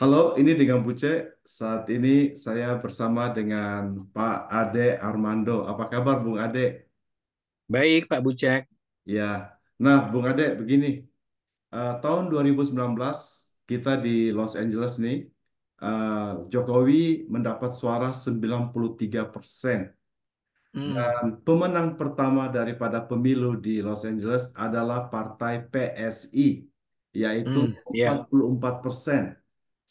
Halo, ini dengan Buce. Saat ini saya bersama dengan Pak Ade Armando. Apa kabar, Bung Ade? Baik, Pak Bucek. Ya, nah, Bung Ade, begini. Tahun 2019 kita di Los Angeles nih, eh, Jokowi mendapat suara 93%. Hmm, Dan pemenang pertama daripada pemilu di Los Angeles adalah Partai PSI, yaitu empat ya. puluh empat persen.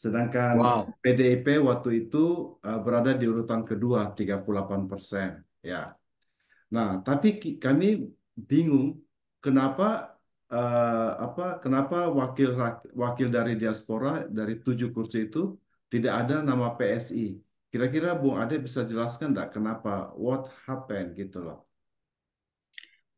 Sedangkan Wow. PDIP waktu itu berada di urutan kedua, 38%. Ya. Nah, tapi kami bingung kenapa kenapa wakil dari diaspora dari 7 kursi itu tidak ada nama PSI. Kira-kira Bung Ade bisa jelaskan nggak kenapa? What happened gitu loh.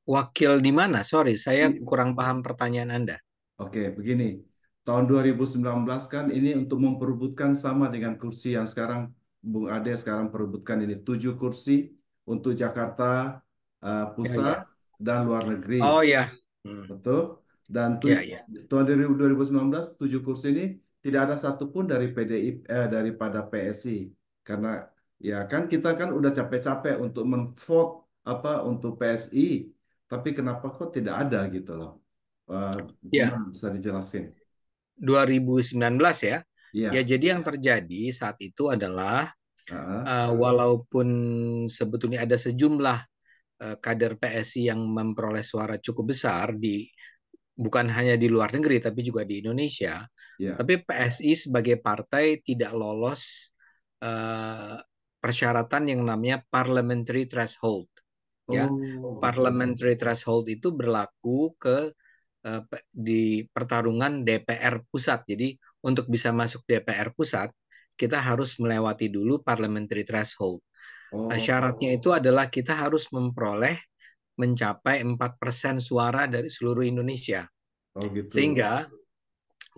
Wakil di mana? Sorry, saya I- kurang paham pertanyaan Anda. Oke, begini. Tahun 2019 kan ini untuk memperebutkan sama dengan kursi yang sekarang Bung Ade sekarang perebutkan ini 7 kursi untuk Jakarta Ya, Pusat ya. dan luar negeri. Oh, ya. Hmm, Betul. Dan ya, ya. tahun 2019 7 kursi ini tidak ada satupun dari PDI daripada PSI karena ya kan kita kan udah capek-capek untuk menvote untuk PSI, tapi kenapa kok tidak ada gitu loh. Eh, Ya, Gimana bisa dijelaskan? 2019 ya. Ya, Iya. jadi yang terjadi saat itu adalah Ah, walaupun sebetulnya ada sejumlah kader PSI yang memperoleh suara cukup besar di bukan hanya di luar negeri tapi juga di Indonesia, iya. tapi PSI sebagai partai tidak lolos eh, persyaratan yang namanya parliamentary threshold. Ya, Oh, gitu. parliamentary threshold itu berlaku di pertarungan DPR pusat. Jadi untuk bisa masuk DPR pusat, kita harus melewati dulu parliamentary threshold. Oh, Syaratnya itu adalah kita harus memperoleh mencapai 4% suara dari seluruh Indonesia. oh gitu. Sehingga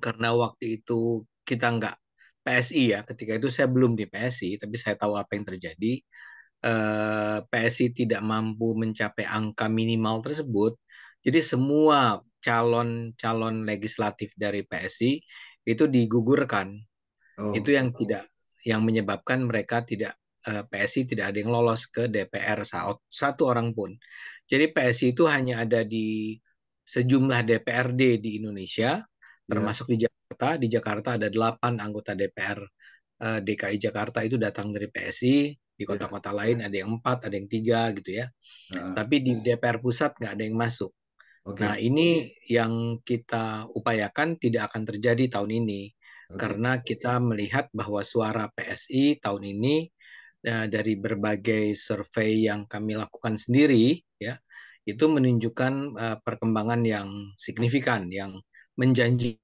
karena waktu itu kita nggak PSI ya, ketika itu saya belum di PSI, tapi saya tahu apa yang terjadi. PSI tidak mampu mencapai angka minimal tersebut. Jadi semua calon-calon legislatif dari PSI itu digugurkan. Itu Oh, yang menyebabkan mereka tidak PSI tidak ada yang lolos ke DPR satu orang pun. Jadi PSI itu hanya ada di sejumlah DPRD di Indonesia, ya, termasuk di Jakarta. Di Jakarta ada 8 anggota DPR DKI Jakarta itu datang dari PSI. Di ya. kota-kota lain ada yang 4, ada yang 3 gitu ya. Ah, Tapi di DPR pusat nggak ada yang masuk. Nah, oke, ini yang kita upayakan tidak akan terjadi tahun ini oke. karena kita melihat bahwa suara PSI tahun ini dari berbagai survei yang kami lakukan sendiri ya itu menunjukkan perkembangan yang signifikan, yang menjanjikan,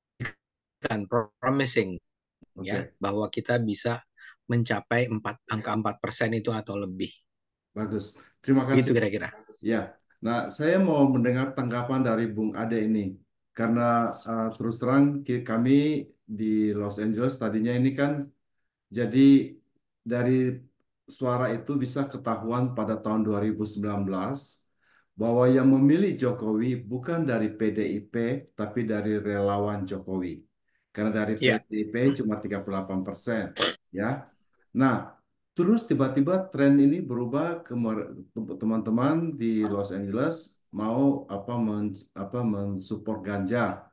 promising ya Oke. bahwa kita bisa mencapai angka 4% itu atau lebih. Bagus. Terima Gitu kasih. kira-kira. Ya, nah saya mau mendengar tanggapan dari Bung Ade ini karena terus terang kami di Los Angeles tadinya ini kan jadi dari suara itu bisa ketahuan pada tahun 2019 bahwa yang memilih Jokowi bukan dari PDIP tapi dari relawan Jokowi. Karena dari Ya, PDIP cuma 38%, ya. Nah, terus tiba-tiba tren ini berubah ke teman-teman di Los Angeles mau mensupport Ganjar.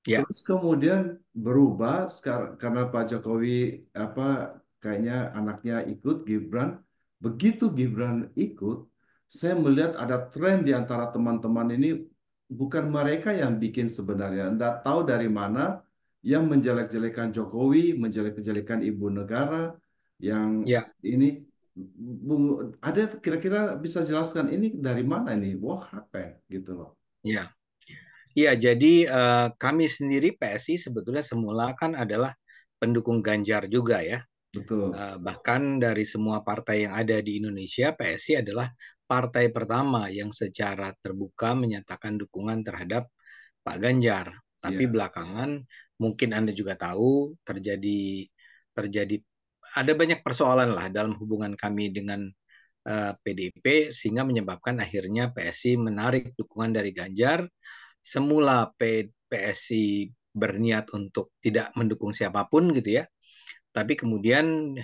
ya, Terus kemudian berubah sekarang karena Pak Jokowi apa kayaknya anaknya ikut Gibran. Begitu Gibran ikut, saya melihat ada tren di antara teman-teman ini bukan mereka yang bikin sebenarnya. Nggak tahu dari mana yang menjelek-jelekan Jokowi, menjelek-jelekan ibu negara yang ya, ini Bung, ada kira-kira bisa jelaskan ini dari mana ini? Wah, apa gitu loh. ya. Ya, jadi kami sendiri PSI sebetulnya semula kan adalah pendukung Ganjar juga ya. Betul. Bahkan dari semua partai yang ada di Indonesia, PSI adalah partai pertama yang secara terbuka menyatakan dukungan terhadap Pak Ganjar. Tapi Iya, belakangan mungkin Anda juga tahu terjadi ada banyak persoalan lah dalam hubungan kami dengan PDIP sehingga menyebabkan akhirnya PSI menarik dukungan dari Ganjar. Semula PSI berniat untuk tidak mendukung siapapun gitu ya. Tapi kemudian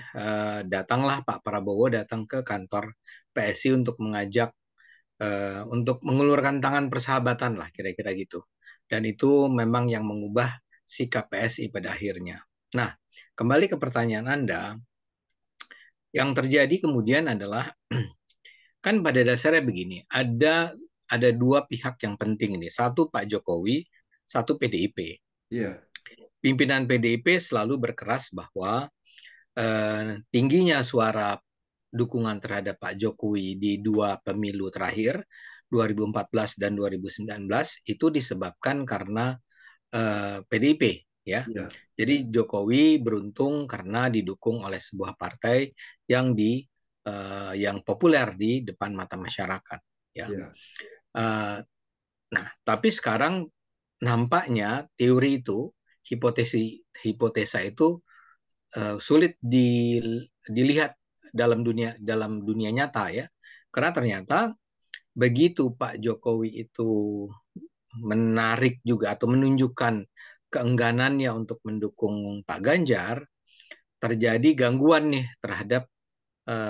datanglah Pak Prabowo datang ke kantor PSI untuk mengajak untuk mengulurkan tangan persahabatan lah kira-kira gitu. Dan itu memang yang mengubah sikap PSI pada akhirnya. Nah, kembali ke pertanyaan Anda, yang terjadi kemudian adalah kan pada dasarnya begini, ada dua pihak yang penting ini. Satu Pak Jokowi, satu PDIP. Iya, Pimpinan PDIP selalu berkeras bahwa tingginya suara dukungan terhadap Pak Jokowi di dua pemilu terakhir, 2014 dan 2019, itu disebabkan karena PDIP, ya. iya, Jadi Jokowi beruntung karena didukung oleh sebuah partai yang yang populer di depan mata masyarakat, ya. iya, Uh, nah, tapi sekarang nampaknya teori itu, hipotesa itu sulit dilihat dalam dunia nyata ya, karena ternyata begitu Pak Jokowi itu menarik juga atau menunjukkan keengganannya untuk mendukung Pak Ganjar, terjadi gangguan nih terhadap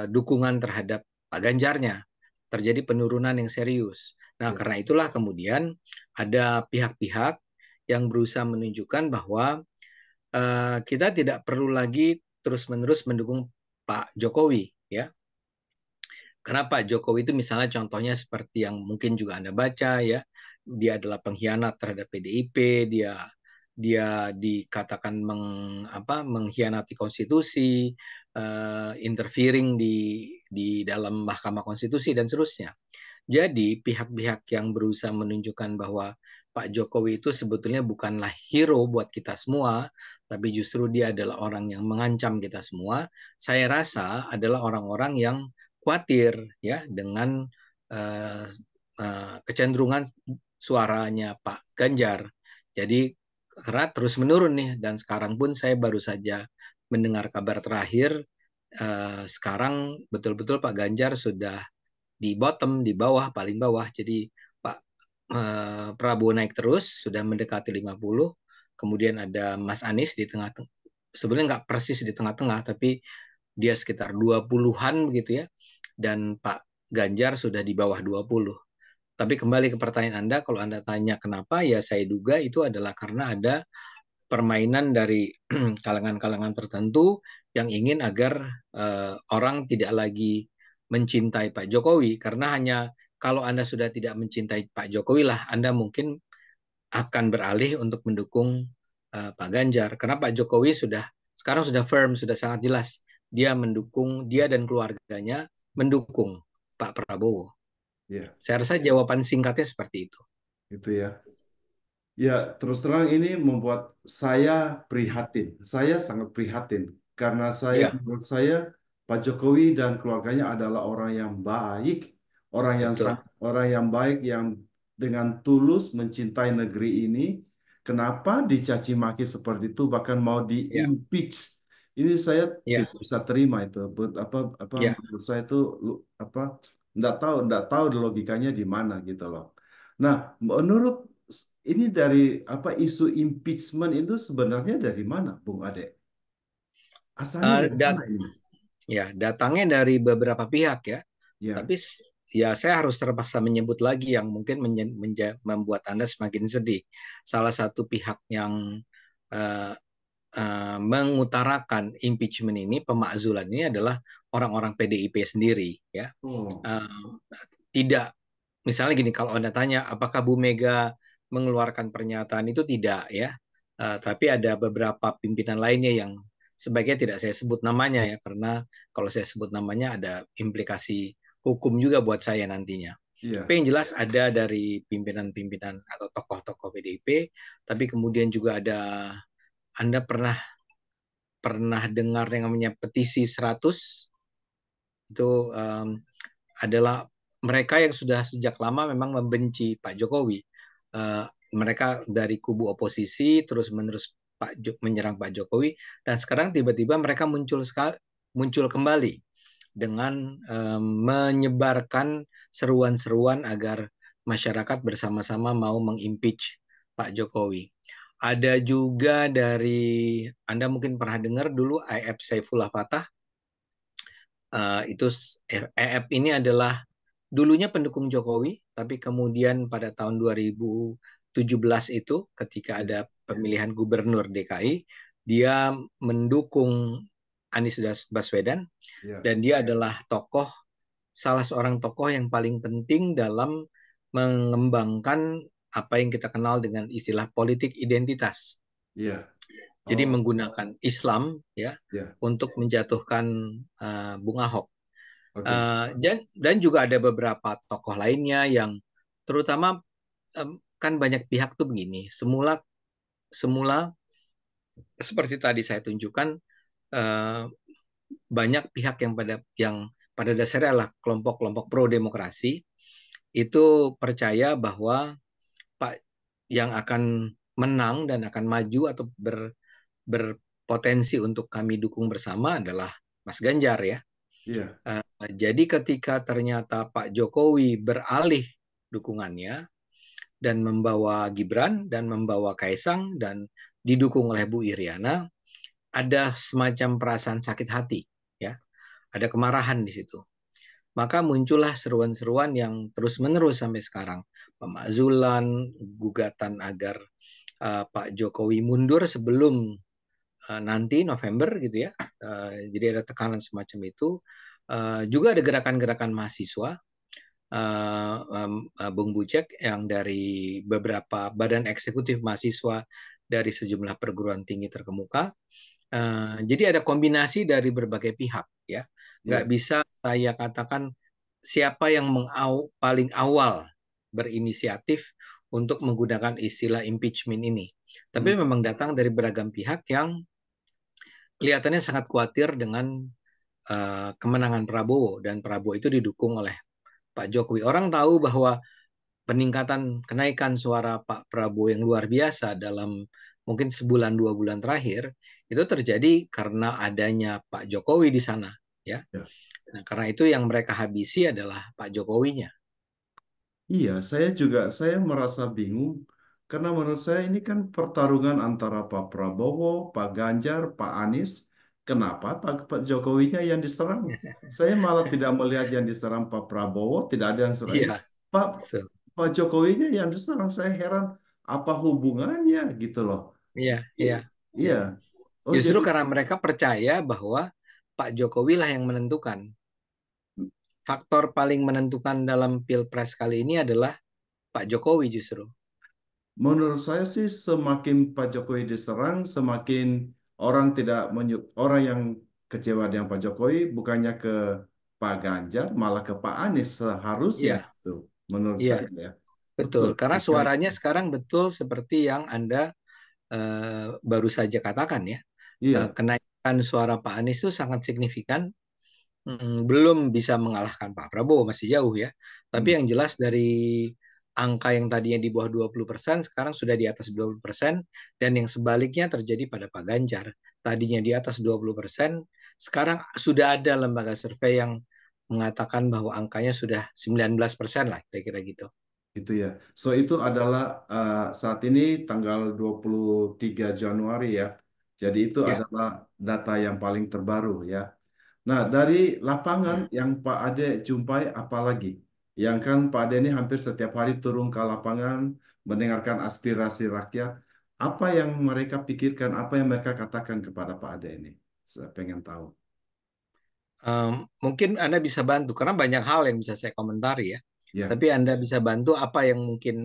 dukungan terhadap Pak Ganjarnya, terjadi penurunan yang serius. Nah, iya, karena itulah kemudian ada pihak-pihak yang berusaha menunjukkan bahwa kita tidak perlu lagi terus-menerus mendukung Pak Jokowi, ya. Karena Pak Jokowi itu misalnya contohnya seperti yang mungkin juga Anda baca ya, dia adalah pengkhianat terhadap PDIP, dia dikatakan mengkhianati konstitusi, interfering di dalam Mahkamah Konstitusi dan seterusnya. Jadi pihak-pihak yang berusaha menunjukkan bahwa Pak Jokowi itu sebetulnya bukanlah hero buat kita semua, tapi justru dia adalah orang yang mengancam kita semua. Saya rasa adalah orang-orang yang khawatir ya dengan uh, kecenderungan suaranya Pak Ganjar. Jadi karena terus menurun nih, dan sekarang pun saya baru saja mendengar kabar terakhir, sekarang betul-betul Pak Ganjar sudah di bottom, di bawah, paling bawah. Jadi Pak Prabowo naik terus, sudah mendekati 50. Kemudian ada Mas Anies di tengah-tengah. Sebenarnya nggak persis di tengah-tengah, tapi dia sekitar 20-an begitu ya. Dan Pak Ganjar sudah di bawah 20. Tapi kembali ke pertanyaan Anda, kalau Anda tanya kenapa, ya saya duga itu adalah karena ada permainan dari kalangan-kalangan tertentu yang ingin agar orang tidak lagi mencintai Pak Jokowi, karena hanya kalau Anda sudah tidak mencintai Pak Jokowi lah Anda mungkin akan beralih untuk mendukung Pak Ganjar, karena Pak Jokowi sekarang sudah firm, sudah sangat jelas dia mendukung, dia dan keluarganya mendukung Pak Prabowo. iya, Saya rasa jawaban singkatnya seperti itu. itu ya. Ya, terus terang ini membuat saya prihatin. Saya sangat prihatin karena Ya, menurut saya Pak Jokowi dan keluarganya adalah orang yang baik, betul. orang yang baik yang dengan tulus mencintai negeri ini. Kenapa dicaci maki seperti itu bahkan mau Ya, di-impeach? Ini saya ya, tidak bisa terima itu. Apa ya. menurut saya itu apa enggak tahu logikanya di mana gitu loh. Nah, menurut ini dari apa isu impeachment itu sebenarnya dari mana, Bung Ade? Asalnya Uh, dari da- mana ini? ya, datangnya dari beberapa pihak ya. Ya, Tapi ya saya harus terpaksa menyebut lagi yang mungkin membuat Anda semakin sedih. Salah satu pihak yang uh, mengutarakan impeachment ini, pemakzulan ini adalah orang-orang PDIP sendiri ya. oh, Uh, Tidak, misalnya gini, kalau Anda tanya apakah Bu Mega mengeluarkan pernyataan itu, tidak ya. Tapi ada beberapa pimpinan lainnya yang sebaiknya tidak saya sebut namanya ya, karena kalau saya sebut namanya ada implikasi hukum juga buat saya nantinya. Tapi iya. yang jelas ada dari pimpinan-pimpinan atau tokoh-tokoh PDIP, tapi kemudian juga ada, Anda pernah pernah dengar yang namanya petisi 100? Itu adalah mereka yang sudah sejak lama memang membenci Pak Jokowi. Uh, Mereka dari kubu oposisi terus-menerus menyerang Pak Jokowi, dan sekarang tiba-tiba mereka muncul kembali dengan menyebarkan seruan-seruan agar masyarakat bersama-sama mau mengimpeach Pak Jokowi. Ada juga dari Anda mungkin pernah dengar dulu IF Saifullah Fatah. EF ini adalah dulunya pendukung Jokowi, tapi kemudian pada tahun 2017 itu ketika Ya, ada pemilihan gubernur DKI, dia mendukung Anies Baswedan ya, dan dia adalah salah seorang tokoh yang paling penting dalam mengembangkan apa yang kita kenal dengan istilah politik identitas. iya. Jadi Oh, menggunakan Islam ya ya, untuk menjatuhkan Bung Ahok. oke. Dan juga ada beberapa tokoh lainnya yang terutama kan banyak pihak tuh begini. Semula semula seperti tadi saya tunjukkan eh, banyak pihak yang pada dasarnya adalah kelompok-kelompok pro demokrasi itu percaya bahwa Pak yang akan menang dan akan maju atau berpotensi untuk kami dukung bersama adalah Mas Ganjar ya. Iya, Jadi ketika ternyata Pak Jokowi beralih dukungannya dan membawa Gibran dan membawa Kaisang dan didukung oleh Bu Iriana, ada semacam perasaan sakit hati, ya, ada kemarahan di situ. Maka muncullah seruan-seruan yang terus-menerus sampai sekarang, pemakzulan, gugatan agar Pak Jokowi mundur sebelum nanti November gitu ya. Jadi ada tekanan semacam itu. Juga ada gerakan-gerakan mahasiswa, Bung Bucek yang dari beberapa badan eksekutif mahasiswa dari sejumlah perguruan tinggi terkemuka. Jadi ada kombinasi dari berbagai pihak ya. Nggak iya. bisa saya katakan siapa yang paling awal berinisiatif untuk menggunakan istilah impeachment ini. Hmm, Tapi memang datang dari beragam pihak yang kelihatannya sangat khawatir dengan kemenangan Prabowo dan Prabowo itu didukung oleh Pak Jokowi. Orang tahu bahwa peningkatan kenaikan suara Pak Prabowo yang luar biasa dalam mungkin sebulan 2 bulan terakhir itu terjadi karena adanya Pak Jokowi di sana ya. ya. Nah, karena itu yang mereka habisi adalah Pak Jokowinya. Iya, saya merasa bingung karena menurut saya ini kan pertarungan antara Pak Prabowo, Pak Ganjar, Pak Anies. Kenapa Pak Jokowinya yang diserang? Saya malah tidak melihat yang diserang Pak Prabowo, tidak ada yang serang. Iya, Pak betul. Pak Jokowinya yang diserang. Saya heran apa hubungannya gitu loh. Iya, iya, iya. Iya. Oh Justru jadi karena mereka percaya bahwa Pak Jokowi lah yang menentukan. Faktor paling menentukan dalam Pilpres kali ini adalah Pak Jokowi justru. menurut saya sih semakin Pak Jokowi diserang, semakin orang tidak orang yang kecewa dengan Pak Jokowi bukannya ke Pak Ganjar, malah ke Pak Anies seharusnya Iya, itu. Menurut iya, saya ya. betul. Betul, Karena kira-kira suaranya gitu. sekarang betul seperti yang Anda baru saja katakan ya. Iya, Kenaikan suara Pak Anies itu sangat signifikan. Belum bisa mengalahkan Pak Prabowo, masih jauh ya. Tapi hmm, yang jelas dari angka yang tadinya di bawah 20% sekarang sudah di atas 20% dan yang sebaliknya terjadi pada Pak Ganjar. Tadinya di atas 20%, sekarang sudah ada lembaga survei yang mengatakan bahwa angkanya sudah 19% lah, kira-kira gitu. gitu ya. So itu adalah saat ini tanggal 23 Januari ya. Jadi itu Ya, adalah data yang paling terbaru ya. Nah, dari lapangan ya. yang Pak Ade jumpai apa lagi? Yang kan Pak Ade ini hampir setiap hari turun ke lapangan, mendengarkan aspirasi rakyat. Apa yang mereka pikirkan, apa yang mereka katakan kepada Pak Ade ini? Saya pengen tahu. Mungkin Anda bisa bantu karena banyak hal yang bisa saya komentari ya. Ya, Tapi Anda bisa bantu apa yang mungkin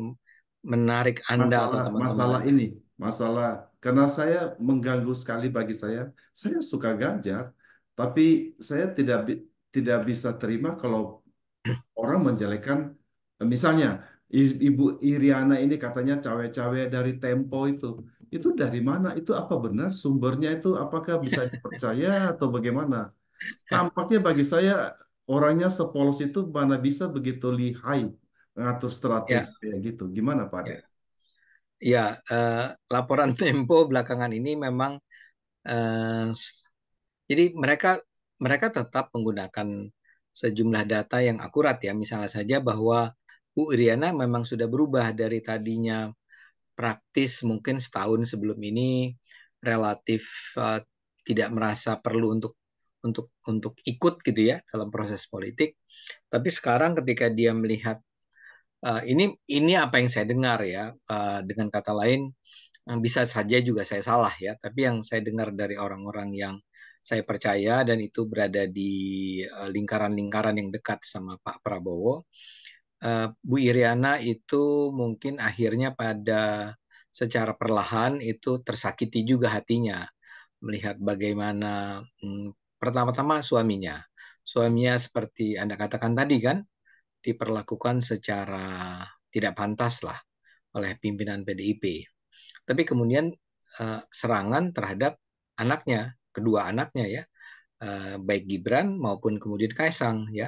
menarik Anda atau masalah teman-teman masalah Anda. ini, masalah karena saya mengganggu sekali bagi saya. Saya suka Ganjar, tapi saya tidak bisa terima kalau orang menjelekkan misalnya Ibu Iriana ini katanya cawe-cawe dari Tempo itu dari mana, itu apa benar sumbernya, itu apakah bisa dipercaya atau bagaimana? Tampaknya bagi saya orangnya sepolos itu mana bisa begitu lihai ngatur Ya, strategi kayak gitu, gimana Pak Ade? ya, ya. Laporan Tempo belakangan ini memang eh, jadi mereka mereka tetap menggunakan sejumlah data yang akurat ya. Misalnya saja bahwa Bu Iriana memang sudah berubah dari tadinya praktis mungkin setahun sebelum ini relatif tidak merasa perlu untuk ikut gitu ya dalam proses politik. Tapi sekarang ketika dia melihat ini apa yang saya dengar ya, dengan kata lain bisa saja juga saya salah ya, tapi yang saya dengar dari orang-orang yang saya percaya dan itu berada di lingkaran-lingkaran yang dekat sama Pak Prabowo, Bu Iriana itu mungkin akhirnya pada secara perlahan itu tersakiti juga hatinya melihat bagaimana pertama-tama suaminya seperti Anda katakan tadi kan diperlakukan secara tidak pantas lah oleh pimpinan PDIP. Tapi kemudian serangan terhadap anaknya, kedua anaknya ya, baik Gibran maupun kemudian Kaisang ya,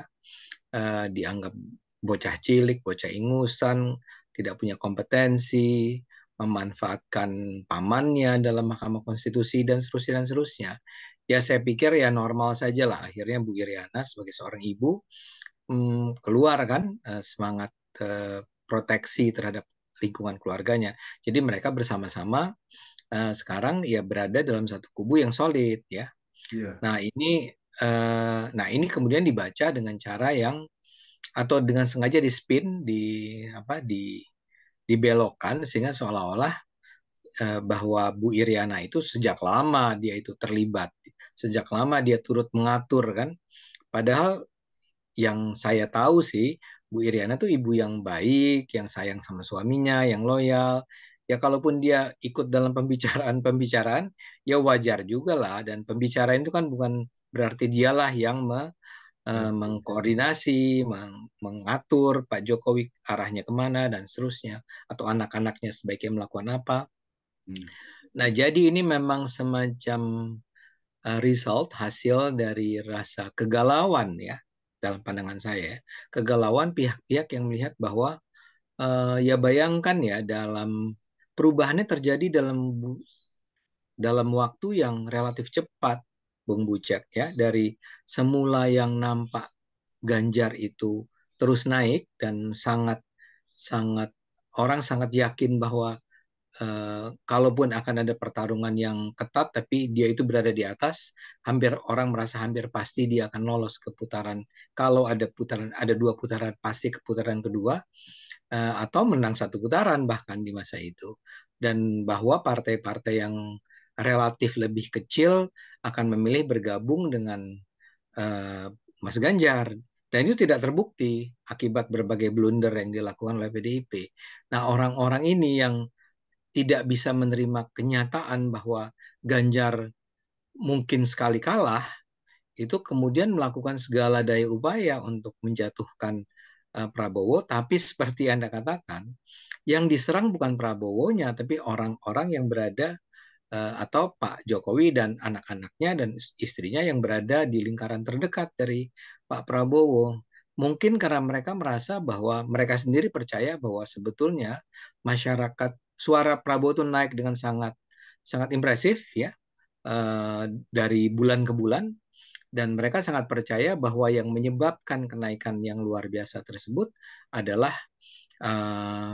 dianggap bocah cilik, bocah ingusan, tidak punya kompetensi, memanfaatkan pamannya dalam Mahkamah Konstitusi dan seterusnya dan seterusnya. Ya saya pikir ya normal saja lah. Akhirnya Bu Iriana sebagai seorang ibu keluar kan semangat proteksi terhadap lingkungan keluarganya. Jadi mereka bersama-sama sekarang ya berada dalam satu kubu yang solid ya. Iya, Nah ini kemudian dibaca dengan cara yang atau dengan sengaja dispin dibelokkan sehingga seolah-olah bahwa Bu Iriana itu sejak lama dia itu terlibat, sejak lama dia turut mengatur kan. Padahal yang saya tahu sih Bu Iriana tuh ibu yang baik, yang sayang sama suaminya, yang loyal. Ya kalaupun dia ikut dalam pembicaraan-pembicaraan, ya wajar juga lah. Dan pembicaraan itu kan bukan berarti dialah yang betul. mengkoordinasi, mengatur Pak Jokowi arahnya kemana dan seterusnya, atau anak-anaknya sebaiknya melakukan apa. Hmm. Nah, jadi ini memang semacam result hasil dari rasa kegalauan ya dalam pandangan saya, kegalauan pihak-pihak yang melihat bahwa ya bayangkan ya dalam perubahannya terjadi dalam waktu yang relatif cepat, Bung Bucek ya, dari semula yang nampak Ganjar itu terus naik dan sangat sangat orang sangat yakin bahwa kalaupun akan ada pertarungan yang ketat, tapi dia itu berada di atas, orang merasa hampir pasti dia akan lolos ke putaran. Kalau ada dua putaran pasti ke putaran kedua, atau menang satu putaran bahkan di masa itu. Dan bahwa partai-partai yang relatif lebih kecil akan memilih bergabung dengan uh, Mas Ganjar. Dan itu tidak terbukti akibat berbagai blunder yang dilakukan oleh PDIP. Nah, orang-orang ini yang tidak bisa menerima kenyataan bahwa Ganjar mungkin sekali kalah, itu kemudian melakukan segala daya upaya untuk menjatuhkan Prabowo, tapi seperti Anda katakan, yang diserang bukan Prabowo-nya, tapi orang-orang yang berada atau Pak Jokowi dan anak-anaknya dan istrinya yang berada di lingkaran terdekat dari Pak Prabowo. Mungkin karena mereka merasa bahwa mereka sendiri percaya bahwa sebetulnya masyarakat suara Prabowo itu naik dengan sangat sangat impresif ya, dari bulan ke bulan, dan mereka sangat percaya bahwa yang menyebabkan kenaikan yang luar biasa tersebut adalah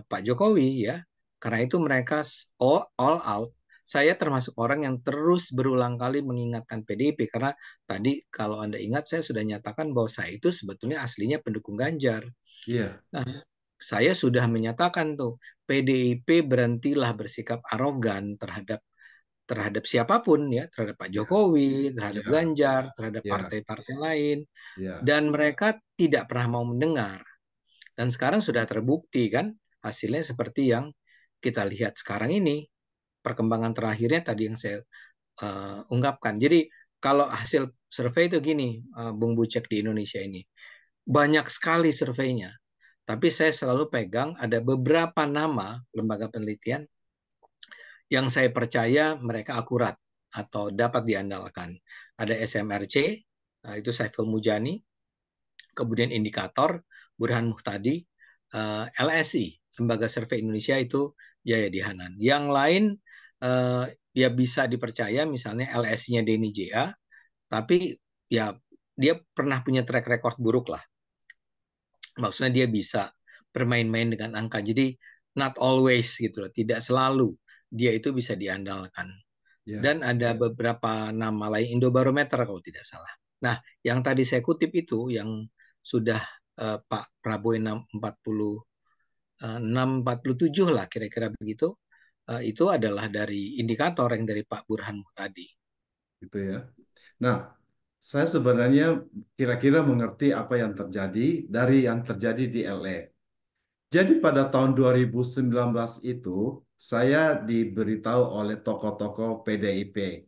Pak Jokowi ya. Karena itu mereka all out. Saya termasuk orang yang terus berulang kali mengingatkan PDIP karena tadi kalau Anda ingat saya sudah nyatakan bahwa saya itu sebetulnya aslinya pendukung Ganjar. Iya, Nah, saya sudah menyatakan tuh PDIP berhentilah bersikap arogan terhadap terhadap siapapun ya, terhadap Pak iya, Jokowi, terhadap iya, Ganjar, terhadap iya, partai-partai lain, iya, dan mereka tidak pernah mau mendengar. Dan sekarang sudah terbukti kan hasilnya seperti yang kita lihat sekarang ini. Perkembangan terakhirnya tadi yang saya ungkapkan. Jadi kalau hasil survei itu gini, Bung Bucek di Indonesia ini. Banyak sekali surveinya. Tapi saya selalu pegang ada beberapa nama lembaga penelitian yang saya percaya mereka akurat atau dapat diandalkan. Ada SMRC, itu Saiful Mujani, kemudian Indikator, Burhan Muhtadi, LSI, Lembaga Survei Indonesia itu Jaya Dihanan. Yang lain ya bisa dipercaya, misalnya LSI-nya Denny JA, tapi ya dia pernah punya track record buruk lah. Maksudnya dia bisa bermain-main dengan angka. Jadi not always gitu loh, tidak selalu dia itu bisa diandalkan. Ya, Dan ada beberapa nama lain, Indobarometer kalau tidak salah. Nah, yang tadi saya kutip itu yang sudah Pak Prabowo 647 lah kira-kira begitu, itu adalah dari indikator yang dari Pak Burhan tadi. gitu ya. Nah, saya sebenarnya kira-kira mengerti apa yang terjadi dari yang terjadi di LA. Jadi pada tahun 2019 itu, saya diberitahu oleh tokoh-tokoh PDIP.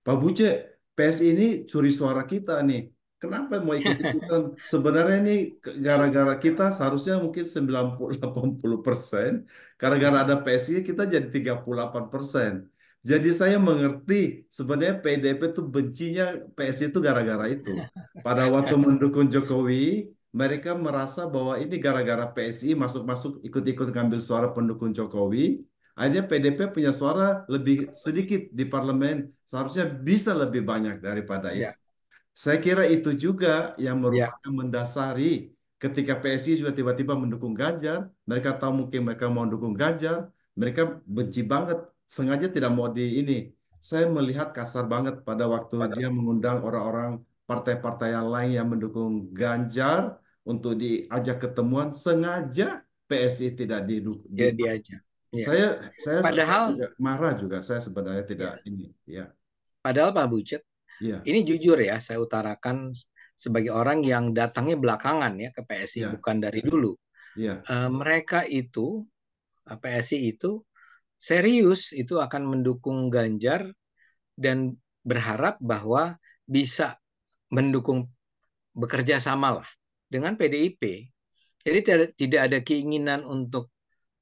Pak Buce, PSI ini curi suara kita nih. Kenapa mau ikut-ikutan? Sebenarnya ini gara-gara kita seharusnya mungkin 90-80%. Gara-gara ada PSI kita jadi 38%. Jadi saya mengerti sebenarnya PDIP itu bencinya PSI itu gara-gara itu. Pada waktu mendukung Jokowi, mereka merasa bahwa ini gara-gara PSI masuk-masuk ikut-ikut ngambil suara pendukung Jokowi. Akhirnya PDP punya suara lebih sedikit di parlemen, seharusnya bisa lebih banyak daripada itu. Ya, Saya kira itu juga yang ya, merupakan mendasari ketika PSI juga tiba-tiba mendukung Ganjar. Mereka tahu mungkin mereka mau mendukung Ganjar, mereka benci banget, sengaja tidak mau di ini. Saya melihat kasar banget pada waktu dia mengundang orang-orang partai-partai yang lain yang mendukung Ganjar untuk diajak ketemuan, sengaja PSI tidak di. ya dia aja. Ya. Saya saya Padahal, juga marah juga. Saya sebenarnya tidak ya, ini. Ya, padahal Pak Bucet, ya, ini jujur ya, saya utarakan sebagai orang yang datangnya belakangan ya ke PSI, ya, bukan dari dulu. ya, Mereka itu, PSI itu serius itu akan mendukung Ganjar dan berharap bahwa bisa mendukung, bekerja sama lah dengan PDIP. Jadi tidak ada keinginan untuk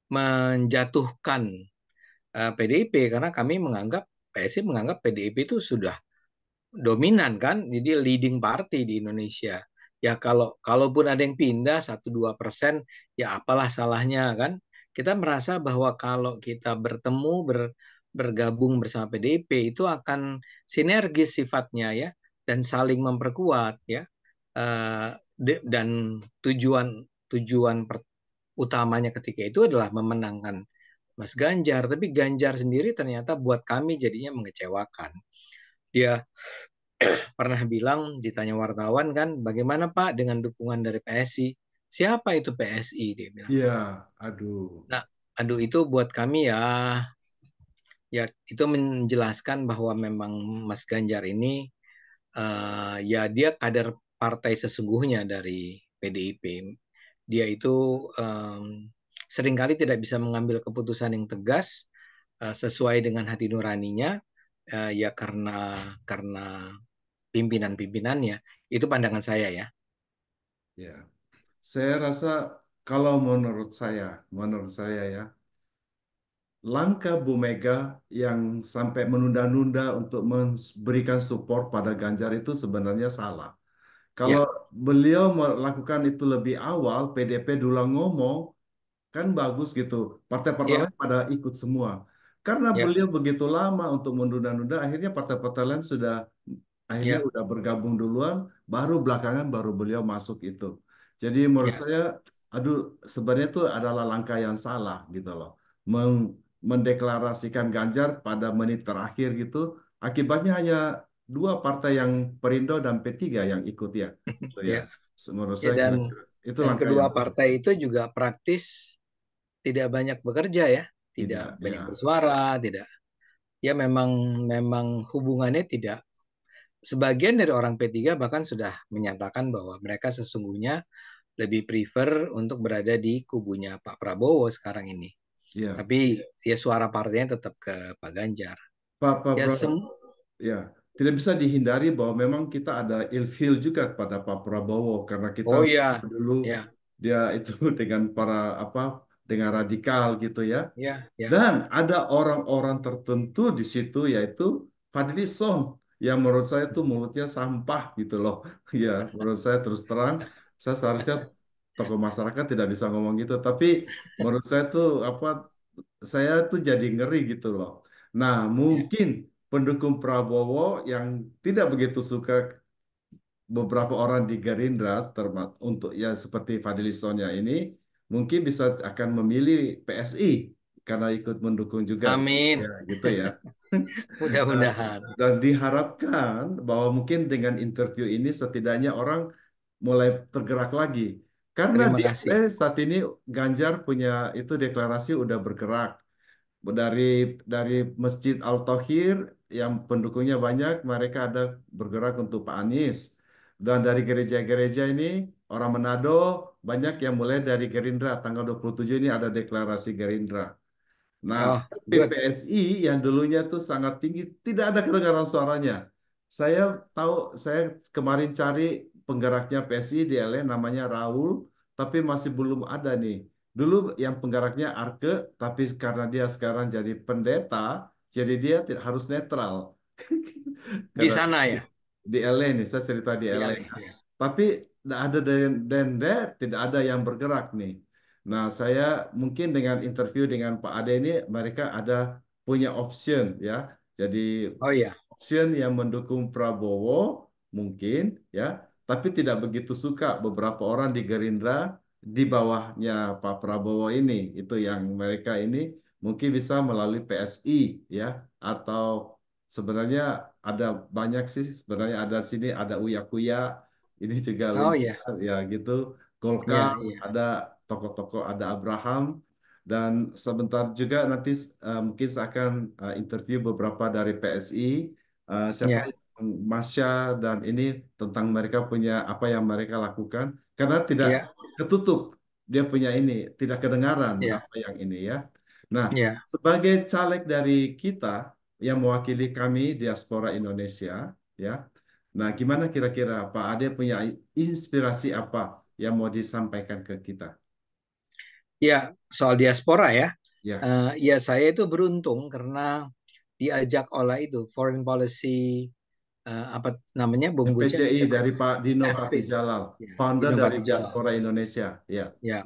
menjatuhkan PDIP karena kami menganggap, PSI menganggap PDIP itu sudah dominan kan, jadi leading party di Indonesia. Ya kalau kalaupun ada yang pindah 1-2%, ya apalah salahnya kan? Kita merasa bahwa kalau kita bertemu bergabung bersama PDIP itu akan sinergis sifatnya ya, dan saling memperkuat ya. Eh, dan tujuan tujuan utamanya ketika itu adalah memenangkan Mas Ganjar, tapi Ganjar sendiri ternyata buat kami jadinya mengecewakan. Dia pernah bilang, ditanya wartawan kan, bagaimana Pak dengan dukungan dari PSI? Siapa itu PSI? Dia bilang. ya. Aduh, Nah, aduh itu buat kami ya, ya itu menjelaskan bahwa memang Mas Ganjar ini ya dia kader partai sesungguhnya dari PDIP. Dia itu seringkali tidak bisa mengambil keputusan yang tegas sesuai dengan hati nuraninya, ya karena pimpinan-pimpinannya. Itu pandangan saya ya. ya. Saya rasa kalau menurut saya ya, langkah Bu Mega yang sampai menunda-nunda untuk memberikan support pada Ganjar itu sebenarnya salah. Kalau Ya, beliau melakukan itu lebih awal, PDP dulu ngomong, kan bagus gitu. Partai-partai ya, lain pada ikut semua. Karena ya, beliau begitu lama untuk menunda-nunda, akhirnya partai-partai lain sudah akhirnya ya, udah bergabung duluan, baru belakangan baru beliau masuk itu. Jadi menurut ya, saya, aduh, sebenarnya itu adalah langkah yang salah gitu loh. Mendeklarasikan Ganjar pada menit terakhir gitu, akibatnya hanya dua partai yang Perindo dan P3 yang ikut ya. Itu ya. ya, Menurut ya, saya dan kira-kira itu dan langkah kedua yang salah. partai itu juga praktis tidak banyak bekerja ya, tidak Tidak, banyak ya. bersuara, tidak. Ya memang memang hubungannya tidak. Sebagian dari orang P3 bahkan sudah menyatakan bahwa mereka sesungguhnya lebih prefer untuk berada di kubunya Pak Prabowo sekarang ini. Ya. Tapi ya suara partainya tetap ke Pak Ganjar. Pak Ya Ya, tidak bisa dihindari bahwa memang kita ada ilfeel juga pada Pak Prabowo karena kita oh ya, dulu ya, dia itu dengan para apa dengan radikal gitu ya. ya, ya, Dan ada orang-orang tertentu di situ yaitu Fadly Zon yang menurut saya itu mulutnya sampah gitu loh. Ya, menurut saya terus terang saya seharusnya tokoh masyarakat tidak bisa ngomong gitu, tapi menurut saya tuh apa saya tuh jadi ngeri gitu loh. Nah, ya, mungkin pendukung Prabowo yang tidak begitu suka beberapa orang di Gerindra untuk ya seperti Fadly Lizon ya ini mungkin bisa akan memilih PSI karena ikut mendukung juga. Amin. Ya, gitu ya. Nah, Mudah-mudahan. dan diharapkan bahwa mungkin dengan interview ini setidaknya orang mulai bergerak lagi. Karena Terima di LA kasih. saat ini Ganjar punya itu deklarasi udah bergerak dari dari Masjid Al-Thohir yang pendukungnya banyak, mereka ada bergerak untuk Pak Anies. Dan dari gereja-gereja ini orang Manado banyak yang mulai dari Gerindra. Tanggal 27 ini ada deklarasi Gerindra. Nah, Oh, good. PPSI yang dulunya tuh sangat tinggi, tidak ada kedengaran suaranya. Saya tahu, saya kemarin cari penggeraknya PSI di LA namanya Raul, tapi masih belum ada nih. Dulu yang penggeraknya Arke, tapi karena dia sekarang jadi pendeta, jadi dia harus netral. Di Karena sana ya. di LA nih, saya cerita di Di LA. LA. Ya. Tapi tidak ada denda, tidak ada yang bergerak nih. Nah, saya mungkin dengan interview dengan Pak Ade ini, mereka ada punya option ya. Jadi Oh ya. option yang mendukung Prabowo mungkin ya, tapi tidak begitu suka beberapa orang di Gerindra di bawahnya Pak Prabowo ini. Itu yang mereka ini mungkin bisa melalui PSI ya, atau sebenarnya ada banyak sih, sebenarnya ada sini ada Uya Kuya, ini juga Oh ya. lumayan ya gitu. Golkar Ya, ya. ada tokoh-tokoh, ada Abraham, dan sebentar juga nanti mungkin saya akan interview beberapa dari PSI, siapa Ya, yang Masya dan ini tentang mereka punya apa yang mereka lakukan, karena tidak ya, ketutup, dia punya ini tidak kedengaran ya, apa yang ini ya. Nah, ya. sebagai caleg dari kita yang mewakili kami diaspora Indonesia, ya. Nah, gimana kira-kira Pak Ade punya inspirasi apa yang mau disampaikan ke kita? Ya, soal diaspora ya. Ya, Ya saya itu beruntung karena diajak oleh itu Foreign Policy apa namanya Bung Bucek FPJI dari Pak Dino FP Patijalal, ya founder Dino dari Patijala Diaspora Indonesia. Ya, ya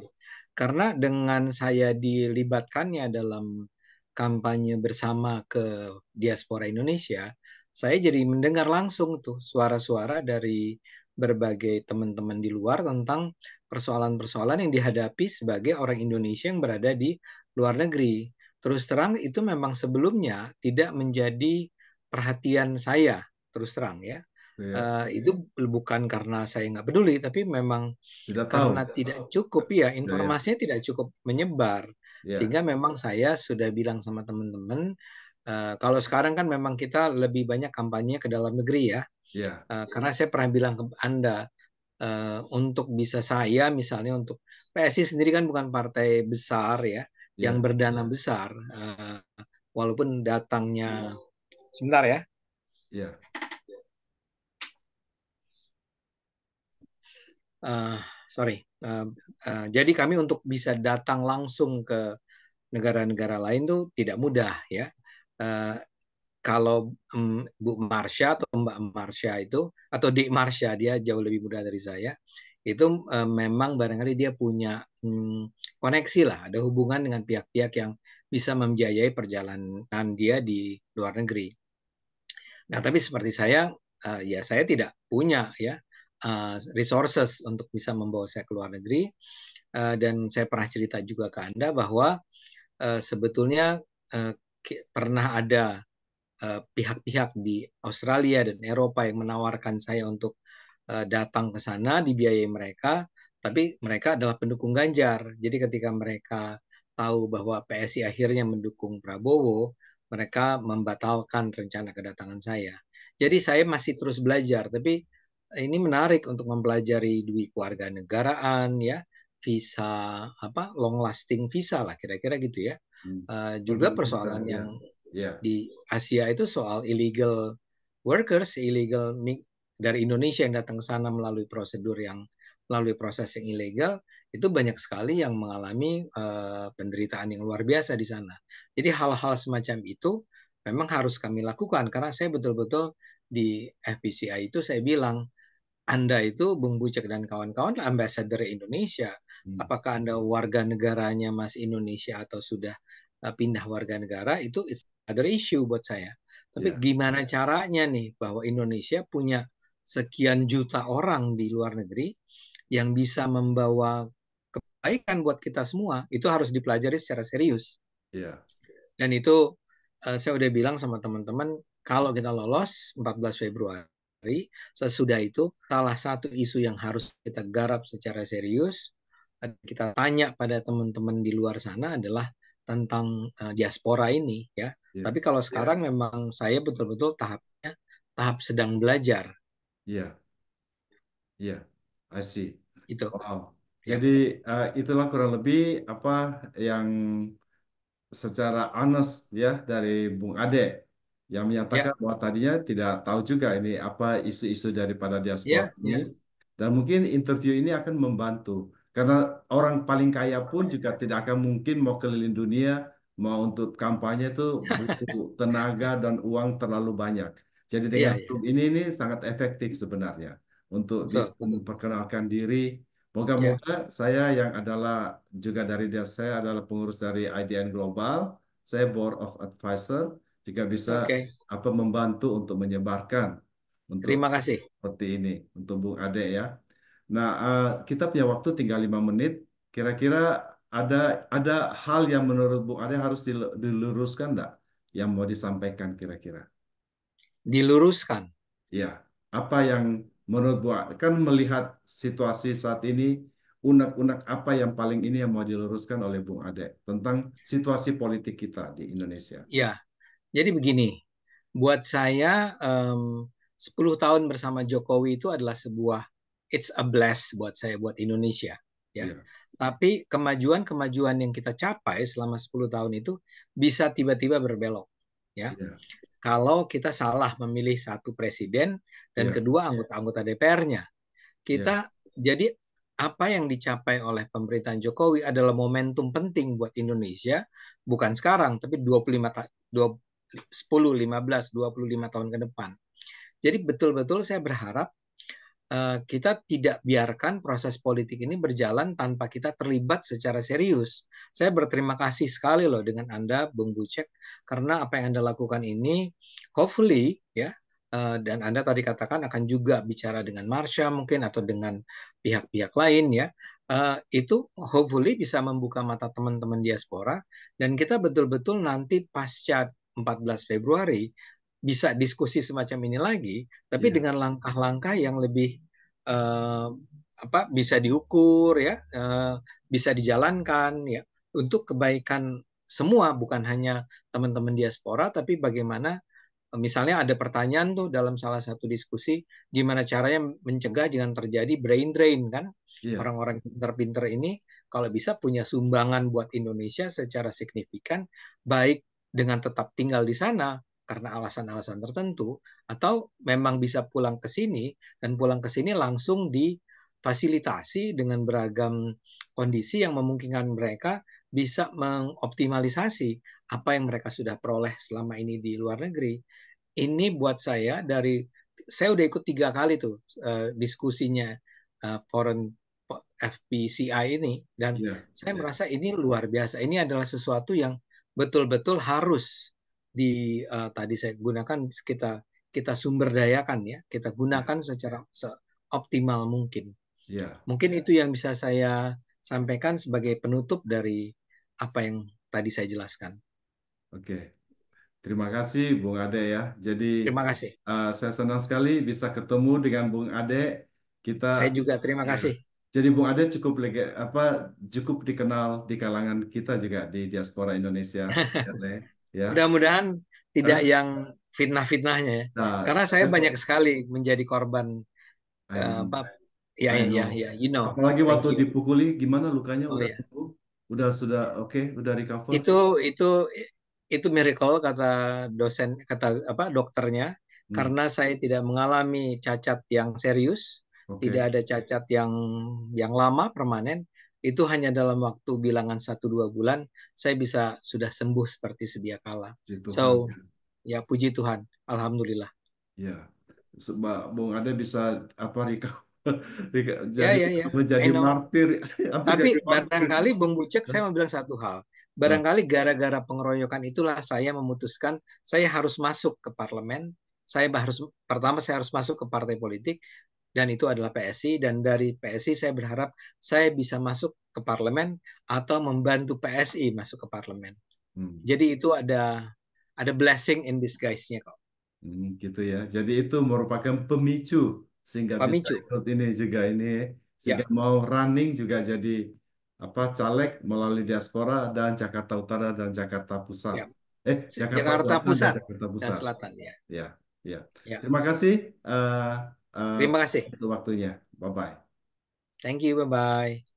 karena dengan saya dilibatkannya dalam kampanye bersama ke diaspora Indonesia saya jadi mendengar langsung tuh suara-suara dari berbagai teman-teman di luar tentang persoalan-persoalan yang dihadapi sebagai orang Indonesia yang berada di luar negeri. Terus terang itu memang sebelumnya tidak menjadi perhatian saya, terus terang ya. ya. Itu bukan karena saya nggak peduli, tapi memang Tidak tahu. karena tidak cukup ya, Ya, ya, informasinya tidak cukup menyebar. ya, Sehingga memang saya sudah bilang sama teman-teman, kalau sekarang kan memang kita lebih banyak kampanye ke dalam negeri ya. ya, Karena saya pernah bilang ke Anda, untuk bisa saya misalnya untuk PSI sendiri kan bukan partai besar ya, yang ya, berdana besar. Walaupun datangnya, sebentar ya. ya, Uh, sorry. Jadi kami untuk bisa datang langsung ke negara-negara lain tuh tidak mudah ya. Uh, Kalau Bu Marsha atau Mbak Marsha itu atau Dik Marsha dia jauh lebih muda dari saya itu memang barangkali dia punya koneksi lah, ada hubungan dengan pihak-pihak yang bisa membiayai perjalanan dia di luar negeri. Nah, tapi seperti saya, ya saya tidak punya ya resources untuk bisa membawa saya ke luar negeri. Dan saya pernah cerita juga ke Anda bahwa sebetulnya pernah ada pihak-pihak di Australia dan Eropa yang menawarkan saya untuk datang ke sana dibiayai mereka, tapi mereka adalah pendukung Ganjar. Jadi ketika mereka tahu bahwa PSI akhirnya mendukung Prabowo, mereka membatalkan rencana kedatangan saya. Jadi saya masih terus belajar, tapi ini menarik untuk mempelajari duit keluarga negaraan ya, visa apa long lasting visa lah kira-kira gitu ya. hmm. Juga Berbagai visa, persoalan ya, yang ya, di Asia itu soal illegal workers, illegal dari Indonesia yang datang ke sana melalui proses yang ilegal, itu banyak sekali yang mengalami penderitaan yang luar biasa di sana. Jadi hal-hal semacam itu memang harus kami lakukan karena saya betul-betul di FPCI itu saya bilang anda itu Bung Bucek dan kawan-kawan ambassador Indonesia. hmm. Apakah Anda warga negaranya masih Indonesia atau sudah pindah warga negara itu it's other issue buat saya. Tapi Ya, gimana caranya nih bahwa Indonesia punya sekian juta orang di luar negeri yang bisa membawa kebaikan buat kita semua, itu harus dipelajari secara serius. Iya, Dan itu saya udah bilang sama teman-teman, kalau kita lolos 14 Februari, sesudah itu salah satu isu yang harus kita garap secara serius, kita tanya pada teman-teman di luar sana adalah tentang diaspora ini ya. iya, Tapi kalau sekarang memang saya betul-betul tahap sedang belajar iya, iya. I see. itu Wow. ya. Jadi itulah kurang lebih apa yang secara honest ya dari Bung Ade yang Ya, menyatakan bahwa tadinya tidak tahu juga ini apa isu-isu daripada diaspora ya, ini ya. dan mungkin interview ini akan membantu karena orang paling kaya pun juga tidak akan mungkin mau keliling dunia mau untuk kampanye itu butuh tenaga dan uang terlalu banyak. Jadi dengan Iya, iya. Zoom ini sangat efektif sebenarnya untuk Betul, bisa betul. memperkenalkan diri. Ya. Moga-moga saya yang adalah juga dari dia saya adalah pengurus dari IDN Global, saya board of advisor juga bisa Oke. apa membantu untuk menyebarkan untuk Terima kasih. seperti ini untuk Bung Ade ya. Nah, kita punya waktu tinggal 5 menit. Kira-kira ada ada hal yang menurut Bung Ade harus diluruskan enggak yang mau disampaikan kira-kira? Diluruskan. Ya, apa yang menurut Bu kan melihat situasi saat ini unek-unek apa yang paling ini yang mau diluruskan oleh Bung Ade tentang situasi politik kita di Indonesia? Ya, jadi begini. Buat saya 10 tahun bersama Jokowi itu adalah sebuah it's a bless buat saya buat Indonesia ya. Iya, Tapi kemajuan-kemajuan yang kita capai selama 10 tahun itu bisa tiba-tiba berbelok ya. iya, Kalau kita salah memilih satu presiden dan iya, kedua anggota-anggota DPR-nya. iya, Kita jadi apa yang dicapai oleh pemerintahan Jokowi adalah momentum penting buat Indonesia, bukan sekarang, tapi 25 10, 15, 25 tahun ke depan. Jadi betul-betul saya berharap kita tidak biarkan proses politik ini berjalan tanpa kita terlibat secara serius. Saya berterima kasih sekali loh dengan Anda, Bung Bucek, karena apa yang Anda lakukan ini, hopefully ya, dan Anda tadi katakan akan juga bicara dengan Marsha mungkin atau dengan pihak-pihak lain ya, itu hopefully bisa membuka mata teman-teman diaspora dan kita betul-betul nanti pasca 14 Februari bisa diskusi semacam ini lagi, tapi iya, dengan langkah-langkah yang lebih eh, bisa diukur ya, bisa dijalankan ya untuk kebaikan semua, bukan hanya teman-teman diaspora, tapi bagaimana misalnya ada pertanyaan tuh dalam salah satu diskusi, gimana caranya mencegah jangan terjadi brain drain kan? iya, Orang-orang pintar-pintar ini kalau bisa punya sumbangan buat Indonesia secara signifikan, baik dengan tetap tinggal di sana karena alasan-alasan tertentu, atau memang bisa pulang ke sini dan pulang ke sini langsung difasilitasi dengan beragam kondisi yang memungkinkan mereka bisa mengoptimalisasi apa yang mereka sudah peroleh selama ini di luar negeri. Ini buat saya udah ikut 3 kali tuh diskusinya foreign FPCI ini dan iya, saya merasa ini luar biasa. Ini adalah sesuatu yang betul-betul harus tadi saya gunakan kita kita sumber dayakan ya, kita iya, gunakan secara seoptimal mungkin. iya. Mungkin itu yang bisa saya sampaikan sebagai penutup dari apa yang tadi saya jelaskan. Oke, terima kasih Bung Ade ya. Jadi Terima kasih. saya senang sekali bisa ketemu dengan Bung Ade. Kita Saya juga terima ya. kasih. Jadi Bung Ade cukup cukup dikenal di kalangan kita juga di diaspora Indonesia. Ya. Mudah-mudahan tidak Hah? yang fitnah-fitnahnya ya. Nah, Karena saya banyak sekali menjadi korban I know, apa ya I ya know. ya you know. Apalagi waktu Thank you. dipukuli, gimana lukanya? Oh Udah ya. sembuh? Sudah oke? Udah recover? Itu itu itu miracle kata dosen kata apa dokternya Hmm, karena saya tidak mengalami cacat yang serius, tidak oke. ada cacat yang lama permanen. Itu hanya dalam waktu bilangan 1-2 bulan saya bisa sudah sembuh seperti sedia kala. Di Tuhan. So ya puji Tuhan, alhamdulillah. Ya. Bung Ade bisa apa Ya jadi ya ya, menjadi I know. martir, hampir jadi Tapi martir. barangkali Bung Bucek saya mau bilang satu hal. Nah, Barangkali gara-gara pengeroyokan itulah saya memutuskan saya harus masuk ke parlemen. Saya harus pertama saya harus masuk ke partai politik. dan itu adalah PSI, dan dari PSI saya berharap saya bisa masuk ke parlemen atau membantu PSI masuk ke parlemen. Hmm. Jadi itu ada blessing in disguise-nya kok. Gitu ya. Jadi itu merupakan pemicu sehingga bisa Pemicu. ikut ini juga ini sehingga Ya, mau running juga jadi apa caleg melalui diaspora dan Jakarta Utara dan Jakarta Pusat. ya. Jakarta Jakarta Selatan dan Pusat Jakarta dan Pusat. Selatan ya. Ya, ya. Ya. Terima kasih eh, eh, Terima kasih. untuk waktunya. Bye bye. Thank you. Bye bye.